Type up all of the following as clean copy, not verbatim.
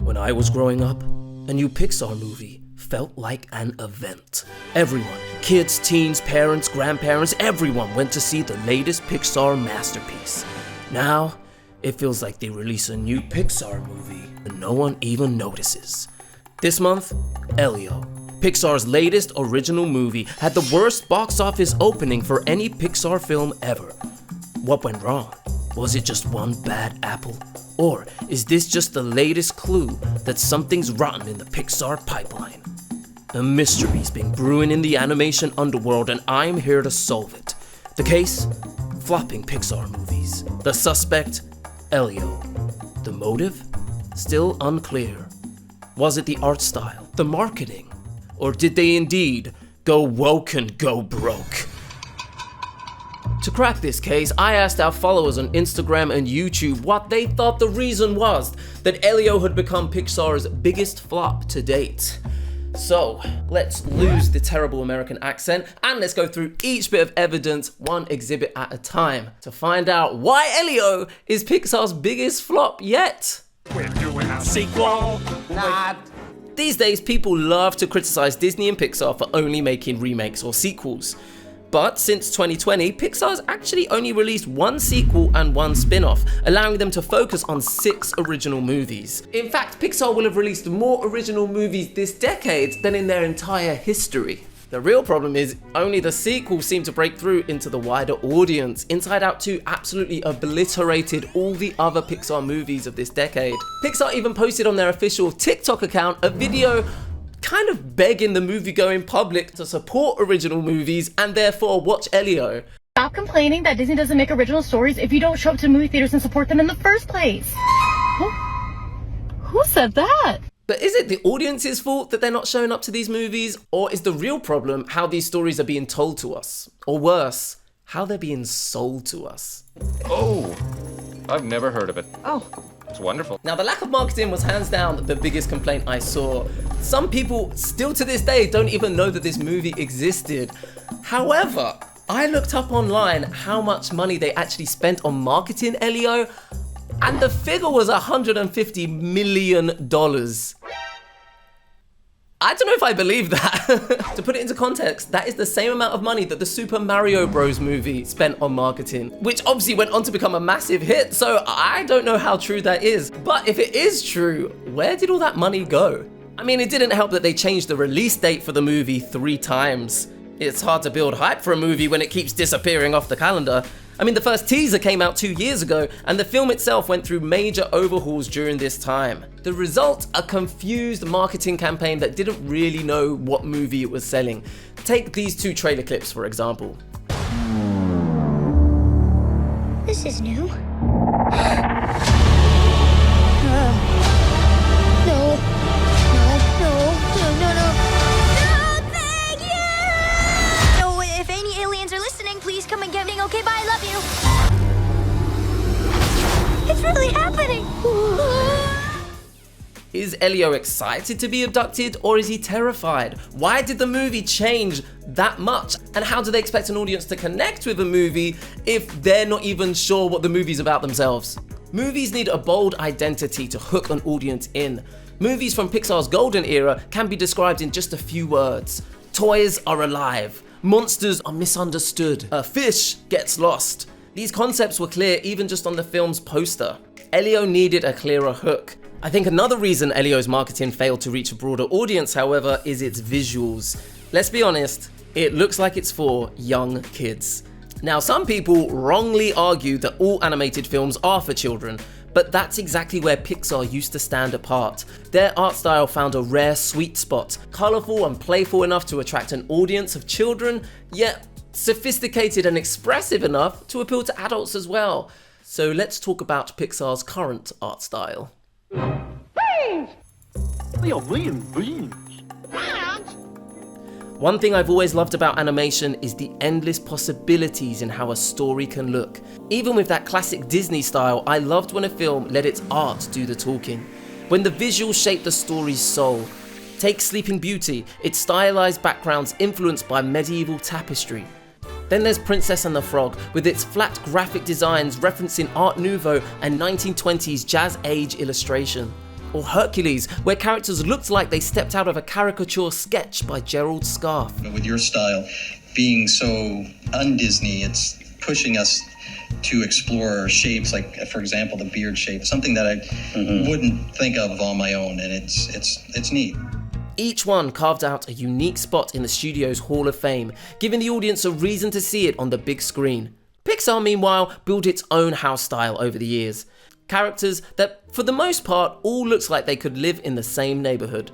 When I was growing up, a new Pixar movie felt like an event. Everyone, kids, teens, parents, grandparents, everyone went to see the latest Pixar masterpiece. Now, it feels like they release a new Pixar movie and no one even notices. This month, Elio, Pixar's latest original movie, had the worst box office opening for any Pixar film ever. What went wrong? Was it just one bad apple? Or is this just the latest clue that something's rotten in the Pixar pipeline? A mystery's been brewing in the animation underworld and I'm here to solve it. The case? Flopping Pixar movies. The suspect? Elio. The motive? Still unclear. Was it the art style? The marketing? Or did they indeed go woke and go broke? To crack this case, I asked our followers on Instagram and YouTube what they thought the reason was that Elio had become Pixar's biggest flop to date. So, let's lose the terrible American accent and let's go through each bit of evidence, one exhibit at a time, to find out why Elio is Pixar's biggest flop yet. We're doing a sequel. Not. These days, people love to criticize Disney and Pixar for only making remakes or sequels. But since 2020, Pixar's actually only released one sequel and one spin-off, allowing them to focus on 6 original movies. In fact, Pixar will have released more original movies this decade than in their entire history. The real problem is, only the sequels seem to break through into the wider audience. Inside Out 2 absolutely obliterated all the other Pixar movies of this decade. Pixar even posted on their official TikTok account a video kind of begging the movie-going public to support original movies and therefore watch Elio. Stop complaining that Disney doesn't make original stories if you don't show up to movie theaters and support them in the first place. Who said that? But is it the audience's fault that they're not showing up to these movies? Or is the real problem how these stories are being told to us? Or worse, how they're being sold to us? Oh, I've never heard of it. Oh. It's wonderful. Now, the lack of marketing was hands down the biggest complaint I saw. Some people still to this day don't even know that this movie existed. However, I looked up online how much money they actually spent on marketing Elio, and the figure was $150 million. I don't know if I believe that. To put it into context, that is the same amount of money that the Super Mario Bros. Movie spent on marketing, which obviously went on to become a massive hit, so I don't know how true that is. But if it is true, where did all that money go? I mean, it didn't help that they changed the release date for the movie 3 times. It's hard to build hype for a movie when it keeps disappearing off the calendar. I mean, the first teaser came out 2 years ago, and the film itself went through major overhauls during this time. The result, a confused marketing campaign that didn't really know what movie it was selling. Take these 2 trailer clips, for example. This is new. Come and get me. Okay, bye. I love you. It's really happening. Is Elio excited to be abducted, or is he terrified? Why did the movie change that much? And how do they expect an audience to connect with a movie if they're not even sure what the movie's about themselves? Movies need a bold identity to hook an audience in. Movies from Pixar's golden era can be described in just a few words. Toys are alive. Monsters are misunderstood. A fish gets lost. These concepts were clear even just on the film's poster. Elio needed a clearer hook. I think another reason Elio's marketing failed to reach a broader audience, however, is its visuals. Let's be honest, it looks like it's for young kids. Now, some people wrongly argue that all animated films are for children, but that's exactly where Pixar used to stand apart. Their art style found a rare sweet spot, colourful and playful enough to attract an audience of children, yet sophisticated and expressive enough to appeal to adults as well. So let's talk about Pixar's current art style. Beans! They are beans. One thing I've always loved about animation is the endless possibilities in how a story can look. Even with that classic Disney style, I loved when a film let its art do the talking. When the visuals shape the story's soul. Take Sleeping Beauty, its stylized backgrounds influenced by medieval tapestry. Then there's Princess and the Frog, with its flat graphic designs referencing Art Nouveau and 1920s Jazz Age illustration. Or Hercules, where characters looked like they stepped out of a caricature sketch by Gerald Scarfe. With your style being so un-Disney, it's pushing us to explore shapes like, for example, the beard shape, something that I wouldn't think of on my own, and it's neat. Each one carved out a unique spot in the studio's Hall of Fame, giving the audience a reason to see it on the big screen. Pixar, meanwhile, built its own house style over the years. Characters that, for the most part, all looked like they could live in the same neighborhood.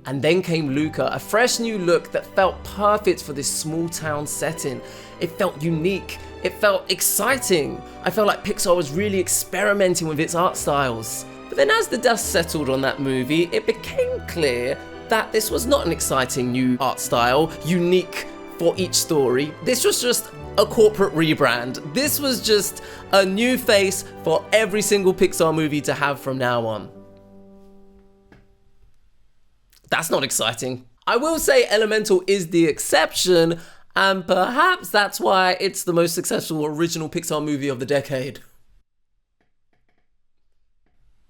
And then came Luca, a fresh new look that felt perfect for this small town setting. It felt unique, it felt exciting. I felt like Pixar was really experimenting with its art styles. But then as the dust settled on that movie, it became clear that this was not an exciting new art style, unique for each story. This was just a corporate rebrand. This was just a new face for every single Pixar movie to have from now on. That's not exciting. I will say Elemental is the exception, and perhaps that's why it's the most successful original Pixar movie of the decade.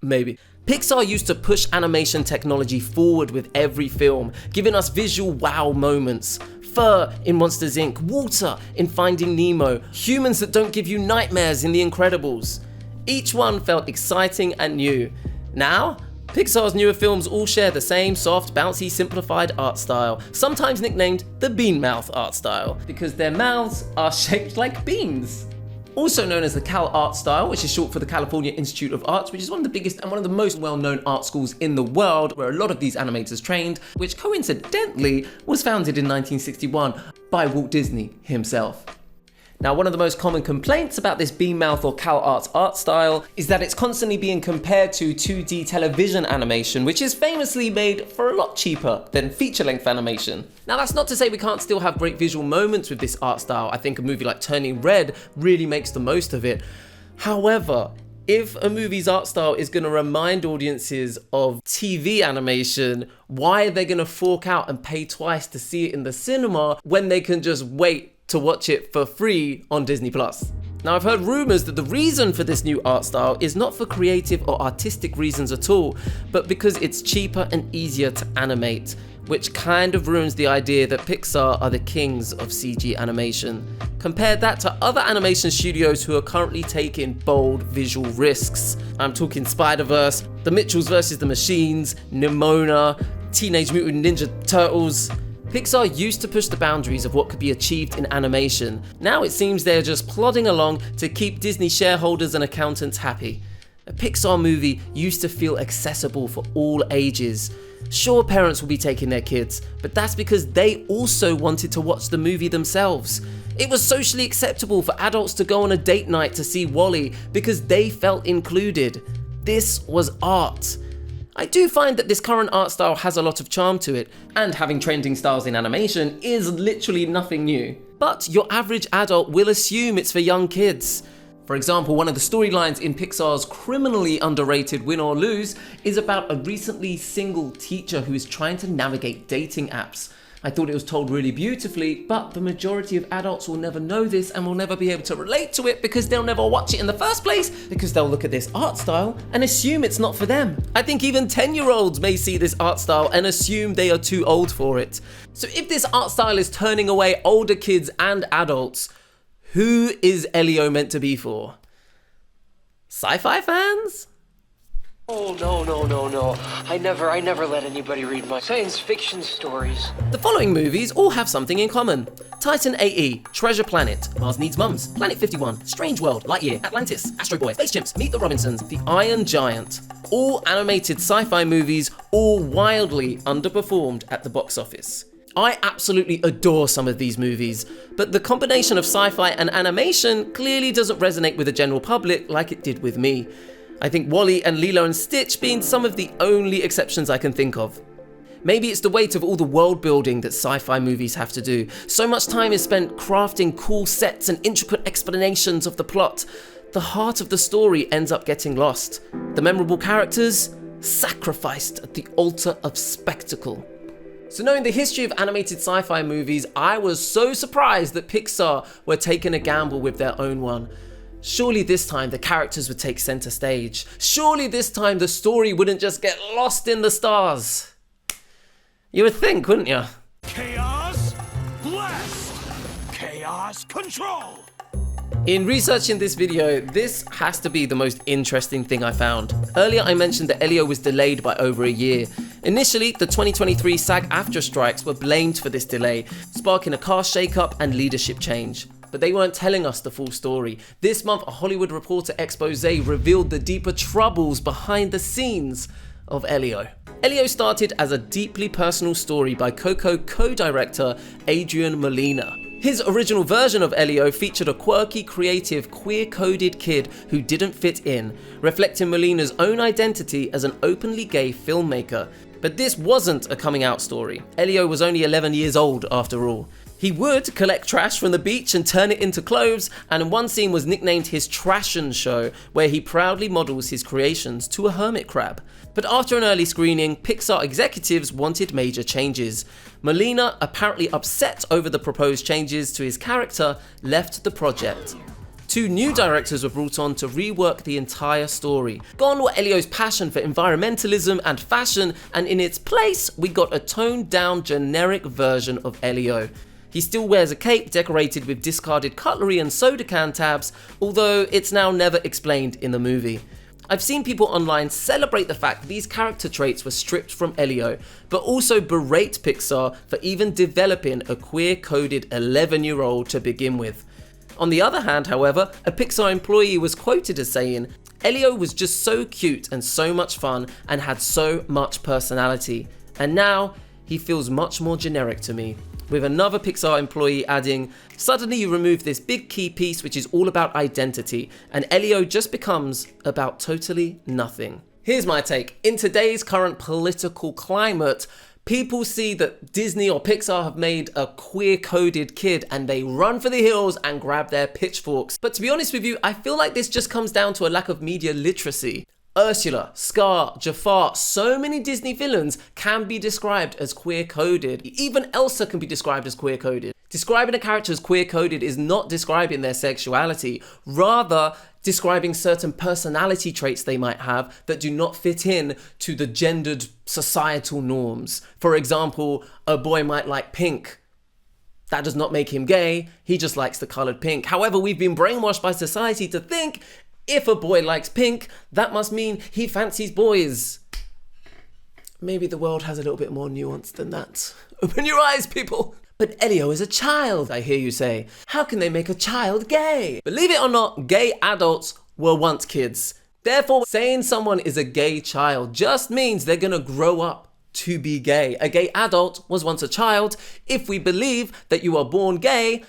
Maybe. Pixar used to push animation technology forward with every film, giving us visual wow moments. Fur in Monsters Inc., water in Finding Nemo, humans that don't give you nightmares in The Incredibles. Each one felt exciting and new. Now, Pixar's newer films all share the same soft, bouncy, simplified art style, sometimes nicknamed the bean mouth art style, because their mouths are shaped like beans. Also known as the Cal Art Style, which is short for the California Institute of Arts, which is one of the biggest and one of the most well-known art schools in the world, where a lot of these animators trained, which coincidentally was founded in 1961 by Walt Disney himself. Now, one of the most common complaints about this bean mouth or Cal Arts art style is that it's constantly being compared to 2D television animation, which is famously made for a lot cheaper than feature-length animation. Now, that's not to say we can't still have great visual moments with this art style. I think a movie like Turning Red really makes the most of it. However, if a movie's art style is going to remind audiences of TV animation, why are they going to fork out and pay twice to see it in the cinema when they can just wait to watch it for free on Disney+. Now, I've heard rumors that the reason for this new art style is not for creative or artistic reasons at all, but because it's cheaper and easier to animate, which kind of ruins the idea that Pixar are the kings of CG animation. Compare that to other animation studios who are currently taking bold visual risks. I'm talking Spider-Verse, The Mitchells vs. the Machines, Nimona, Teenage Mutant Ninja Turtles. Pixar used to push the boundaries of what could be achieved in animation. Now it seems they're just plodding along to keep Disney shareholders and accountants happy. A Pixar movie used to feel accessible for all ages. Sure, parents will be taking their kids, but that's because they also wanted to watch the movie themselves. It was socially acceptable for adults to go on a date night to see WALL-E because they felt included. This was art. I do find that this current art style has a lot of charm to it, and having trending styles in animation is literally nothing new. But your average adult will assume it's for young kids. For example, one of the storylines in Pixar's criminally underrated Win or Lose is about a recently single teacher who is trying to navigate dating apps. I thought it was told really beautifully, but the majority of adults will never know this and will never be able to relate to it because they'll never watch it in the first place, because they'll look at this art style and assume it's not for them. I think even 10-year-olds may see this art style and assume they are too old for it. So if this art style is turning away older kids and adults, who is Elio meant to be for? Sci-fi fans? Oh, no. I never let anybody read my science fiction stories. The following movies all have something in common. Titan AE, Treasure Planet, Mars Needs Mums, Planet 51, Strange World, Lightyear, Atlantis, Astro Boy, Space Chimps, Meet the Robinsons, The Iron Giant. All animated sci-fi movies, all wildly underperformed at the box office. I absolutely adore some of these movies, but the combination of sci-fi and animation clearly doesn't resonate with the general public like it did with me. I think WALL-E and Lilo and Stitch being some of the only exceptions I can think of. Maybe it's the weight of all the world building that sci-fi movies have to do. So much time is spent crafting cool sets and intricate explanations of the plot. The heart of the story ends up getting lost. The memorable characters, sacrificed at the altar of spectacle. So knowing the history of animated sci-fi movies, I was so surprised that Pixar were taking a gamble with their own one. Surely this time the characters would take center stage. Surely this time the story wouldn't just get lost in the stars. You would think, wouldn't you? Chaos blast. Chaos control. In researching this video, this has to be the most interesting thing I found. Earlier I mentioned that Elio was delayed by over a year. Initially, the 2023 SAG-AFTRA strikes were blamed for this delay, sparking a cast shake-up and leadership change. But they weren't telling us the full story. This month, a Hollywood Reporter expose revealed the deeper troubles behind the scenes of Elio. Elio started as a deeply personal story by Coco co-director Adrian Molina. His original version of Elio featured a quirky, creative, queer-coded kid who didn't fit in, reflecting Molina's own identity as an openly gay filmmaker. But this wasn't a coming-out story. Elio was only 11 years old after all. He would collect trash from the beach and turn it into clothes, and in one scene was nicknamed his Trashin' Show, where he proudly models his creations to a hermit crab. But after an early screening, Pixar executives wanted major changes. Molina, apparently upset over the proposed changes to his character, left the project. Two new directors were brought on to rework the entire story. Gone were Elio's passion for environmentalism and fashion, and in its place, we got a toned-down, generic version of Elio. He still wears a cape decorated with discarded cutlery and soda can tabs, although it's now never explained in the movie. I've seen people online celebrate the fact that these character traits were stripped from Elio, but also berate Pixar for even developing a queer-coded 11-year-old to begin with. On the other hand, however, a Pixar employee was quoted as saying, "Elio was just so cute and so much fun and had so much personality, and now he feels much more generic to me." With another Pixar employee adding, "Suddenly you remove this big key piece which is all about identity, and Elio just becomes about totally nothing." Here's my take. In today's current political climate, people see that Disney or Pixar have made a queer-coded kid and they run for the hills and grab their pitchforks. But to be honest with you, I feel like this just comes down to a lack of media literacy. Ursula, Scar, Jafar, so many Disney villains can be described as queer-coded. Even Elsa can be described as queer-coded. Describing a character as queer-coded is not describing their sexuality, rather describing certain personality traits they might have that do not fit in to the gendered societal norms. For example, a boy might like pink. That does not make him gay, he just likes the colored pink. However, we've been brainwashed by society to think if a boy likes pink, that must mean he fancies boys. Maybe the world has a little bit more nuance than that. Open your eyes, people. But Elio is a child, I hear you say. How can they make a child gay? Believe it or not, gay adults were once kids. Therefore, saying someone is a gay child just means they're gonna grow up to be gay. A gay adult was once a child. If we believe that you are born gay,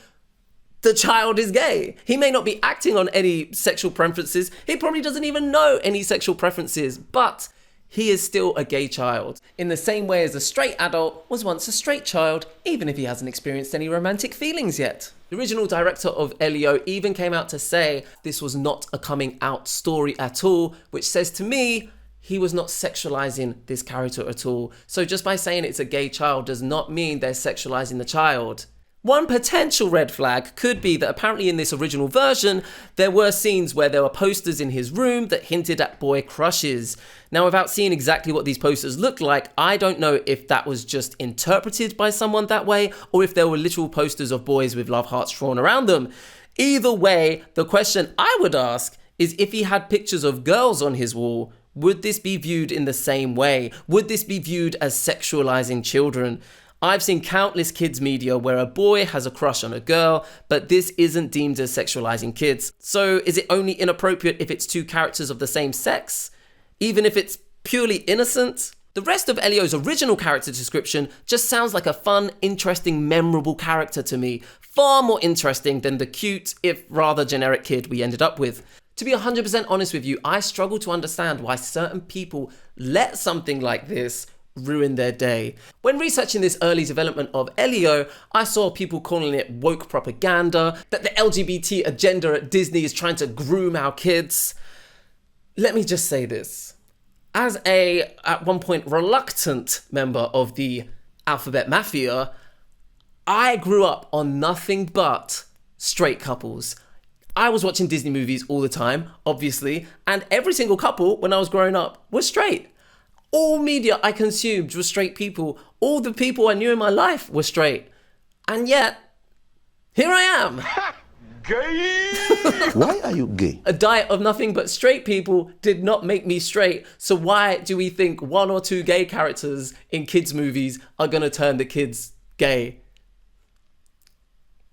the child is gay. He may not be acting on any sexual preferences. He probably doesn't even know any sexual preferences, but he is still a gay child. In the same way as a straight adult was once a straight child, even if he hasn't experienced any romantic feelings yet. The original director of Elio even came out to say this was not a coming out story at all, which says to me, he was not sexualizing this character at all. So just by saying it's a gay child does not mean they're sexualizing the child. One potential red flag could be that apparently in this original version, there were scenes where there were posters in his room that hinted at boy crushes. Now, without seeing exactly what these posters looked like, I don't know if that was just interpreted by someone that way, or if there were literal posters of boys with love hearts drawn around them. Either way, the question I would ask is if he had pictures of girls on his wall, would this be viewed in the same way? Would this be viewed as sexualizing children? I've seen countless kids media where a boy has a crush on a girl, but this isn't deemed as sexualizing kids. So is it only inappropriate if it's two characters of the same sex? Even if it's purely innocent? The rest of Elio's original character description just sounds like a fun, interesting, memorable character to me. Far more interesting than the cute, if rather generic kid we ended up with. To be 100% honest with you, I struggle to understand why certain people let something like this ruin their day. When researching this early development of Elio, I saw people calling it woke propaganda, that the LGBT agenda at Disney is trying to groom our kids. Let me just say this. As a, at one point, reluctant member of the Alphabet Mafia, I grew up on nothing but straight couples. I was watching Disney movies all the time, obviously, and every single couple when I was growing up was straight. All media I consumed was straight people. All the people I knew in my life were straight. And yet, here I am. Gay! Why are you gay? A diet of nothing but straight people did not make me straight. So why do we think one or two gay characters in kids' movies are gonna turn the kids gay?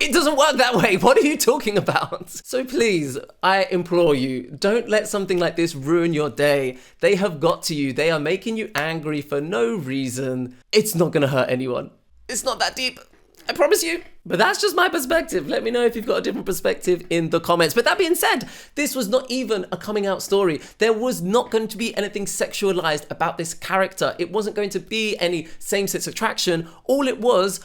It doesn't work that way. What are you talking about? So please, I implore you, don't let something like this ruin your day. They have got to you. They are making you angry for no reason. It's not gonna hurt anyone. It's not that deep. I promise you. But that's just my perspective. Let me know if you've got a different perspective in the comments. But that being said, this was not even a coming out story. There was not going to be anything sexualized about this character. It wasn't going to be any same-sex attraction. All it was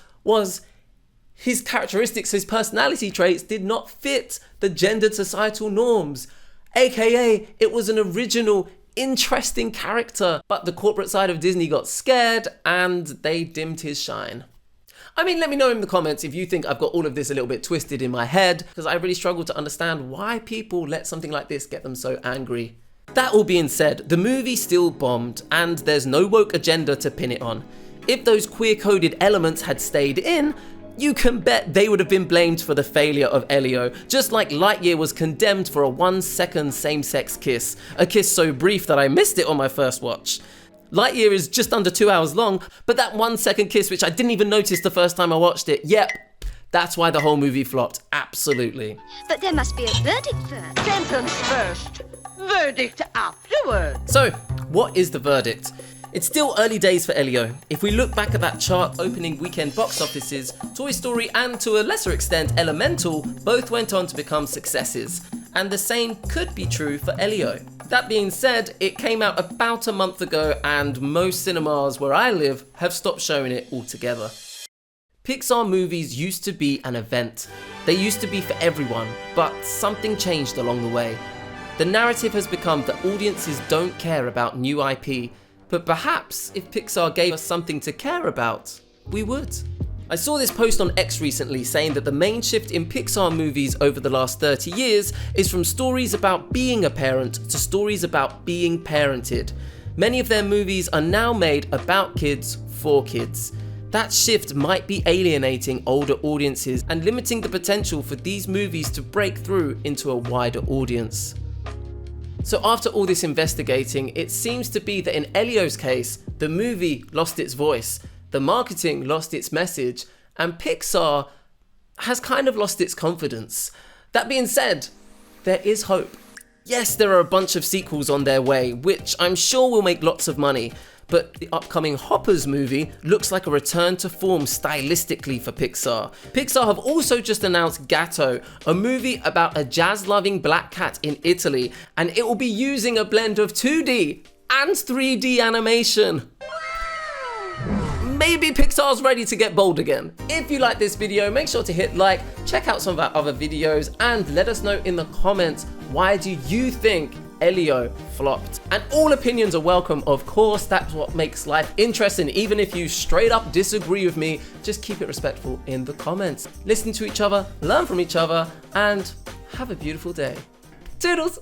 his characteristics, his personality traits did not fit the gendered societal norms. AKA, it was an original, interesting character. But the corporate side of Disney got scared and they dimmed his shine. I mean, let me know in the comments if you think I've got all of this a little bit twisted in my head, because I really struggle to understand why people let something like this get them so angry. That all being said, the movie still bombed, and there's no woke agenda to pin it on. If those queer-coded elements had stayed in, you can bet they would have been blamed for the failure of Elio, just like Lightyear was condemned for a 1-second same-sex kiss, a kiss so brief that I missed it on my first watch. Lightyear is just under 2 hours long, but that 1-second kiss, which I didn't even notice the first time I watched it, yep, that's why the whole movie flopped, absolutely. But there must be a verdict first. Sentence first, verdict afterwards. So, what is the verdict? It's still early days for Elio. If we look back at that chart opening weekend box offices, Toy Story and to a lesser extent Elemental both went on to become successes. And the same could be true for Elio. That being said, it came out about a month ago and most cinemas where I live have stopped showing it altogether. Pixar movies used to be an event. They used to be for everyone, but something changed along the way. The narrative has become that audiences don't care about new IP, but perhaps if Pixar gave us something to care about, we would. I saw this post on X recently saying that the main shift in Pixar movies over the last 30 years is from stories about being a parent to stories about being parented. Many of their movies are now made about kids for kids. That shift might be alienating older audiences and limiting the potential for these movies to break through into a wider audience. So after all this investigating, it seems to be that in Elio's case, the movie lost its voice, the marketing lost its message, and Pixar has kind of lost its confidence. That being said, there is hope. Yes, there are a bunch of sequels on their way, which I'm sure will make lots of money, but the upcoming Hoppers movie looks like a return to form stylistically for Pixar. Pixar have also just announced Gatto, a movie about a jazz-loving black cat in Italy, and it will be using a blend of 2D and 3D animation. Maybe Pixar's ready to get bold again. If you like this video, make sure to hit like, check out some of our other videos, and let us know in the comments, why do you think Elio flopped? And all opinions are welcome, of course. That's what makes life interesting. Even if you straight up disagree with me, just keep it respectful in the comments. Listen to each other, learn from each other, and have a beautiful day. Toodles!